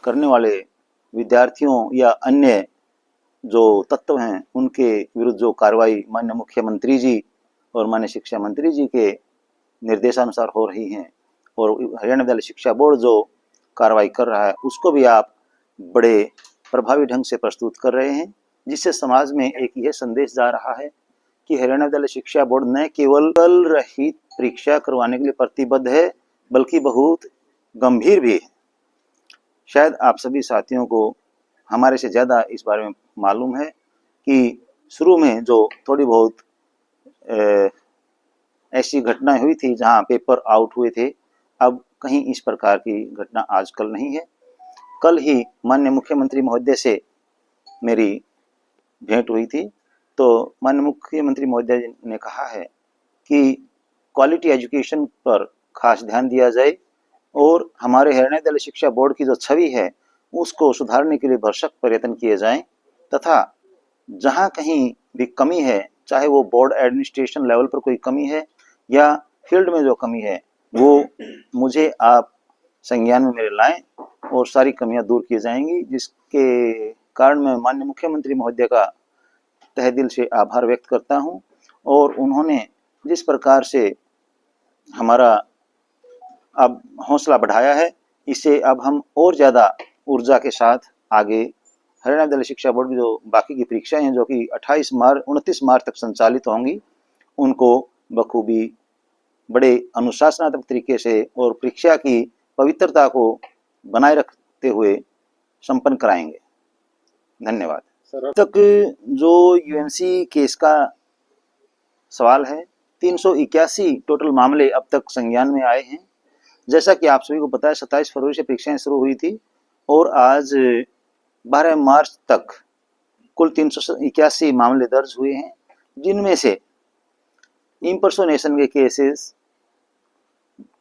करने वाले विद्यार्थियों या अन्य जो तत्व हैं उनके विरुद्ध जो कार्रवाई माननीय मुख्यमंत्री जी और माननीय शिक्षा मंत्री जी के निर्देशानुसार हो रही हैं और हरियाणा विद्यालय शिक्षा बोर्ड जो कार्रवाई कर रहा है उसको भी आप बड़े प्रभावी ढंग से प्रस्तुत कर रहे हैं, जिससे समाज में एक यह संदेश जा रहा है कि हरियाणा विद्यालय शिक्षा बोर्ड न केवल कल रहित परीक्षा करवाने के लिए प्रतिबद्ध है बल्कि बहुत गंभीर भी है। शायद आप सभी साथियों को हमारे से ज़्यादा इस बारे में मालूम है कि शुरू में जो थोड़ी बहुत ऐसी घटनाएं हुई थी जहां पेपर आउट हुए थे, अब कहीं इस प्रकार की घटना आजकल नहीं है। कल ही माननीय मुख्यमंत्री महोदय से मेरी भेंट हुई थी, तो माननीय मुख्यमंत्री महोदय ने कहा है कि क्वालिटी एजुकेशन पर खास ध्यान दिया जाए और हमारे हरियाणा विद्यालय शिक्षा बोर्ड की जो छवि है उसको सुधारने के लिए भरसक प्रयत्न किए जाएं तथा जहां कहीं भी कमी है, चाहे वो बोर्ड एडमिनिस्ट्रेशन लेवल पर कोई कमी है या फील्ड में जो कमी है, वो मुझे आप संज्ञान में मेरे लाएं और सारी कमियां दूर की जाएंगी, जिसके कारण मैं माननीय मुख्यमंत्री महोदय का तहे दिल से आभार व्यक्त करता हूं। और उन्होंने जिस प्रकार से हमारा अब हौसला बढ़ाया है, इससे अब हम और ज़्यादा ऊर्जा के साथ आगे हरियाणा विद्यालय शिक्षा बोर्ड की जो बाकी की परीक्षाएं हैं जो कि 29 मार्च तक संचालित होंगी, उनको बखूबी बड़े अनुशासनात्मक तरीके से और परीक्षा की पवित्रता को बनाए रखते हुए संपन्न कराएंगे। धन्यवाद। अब तक जो यूएमसी केस का सवाल है, 381 टोटल मामले अब तक संज्ञान में आए हैं। जैसा कि आप सभी को पता है 27 फरवरी से परीक्षाएं शुरू हुई थी और आज 12 मार्च तक कुल 381 मामले दर्ज हुए हैं, जिनमें से इम्पर्सोनेशन के केसेस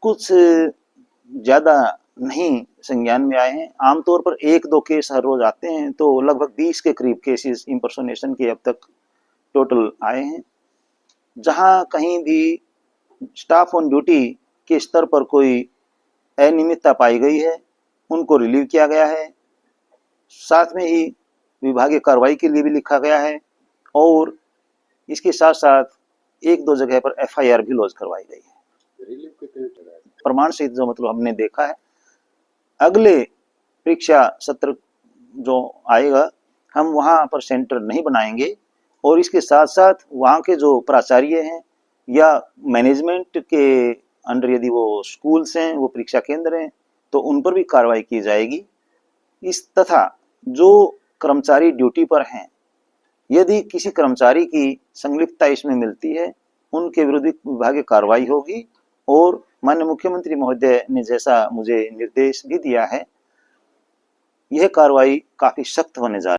कुछ ज़्यादा नहीं संज्ञान में आए हैं। आमतौर पर 1-2 केस हर रोज आते हैं, तो लगभग 20 के करीब केसेस इम्पर्सोनेशन के अब तक टोटल आए हैं। जहां कहीं भी स्टाफ ऑन ड्यूटी के स्तर पर कोई अनियमितता पाई गई है, उनको रिलीव किया गया है। साथ में ही विभागीय कार्रवाई के लिए भी लिखा गया है और इसके साथ साथ 1-2 जगह पर एफआईआर भी लॉन्च करवाई गई है। प्रमाण सहित जो मतलब हमने देखा है, अगले परीक्षा सत्र जो आएगा हम वहां पर सेंटर नहीं बनाएंगे और इसके साथ साथ वहां के जो प्राचार्य हैं या मैनेजमेंट के अंडर यदि वो स्कूल्स हैं, वो परीक्षा केंद्र हैं, तो उन पर भी कार्रवाई की जाएगी। इस तथा जो कर्मचारी ड्यूटी पर हैं, यदि किसी कर्मचारी की संलिप्तता इसमें मिलती है, उनके विरुद्ध विभागीय कार्रवाई होगी और माननीय मुख्यमंत्री महोदय ने जैसा मुझे निर्देश भी दिया है, यह कार्रवाई काफी सख्त होने जा रही है।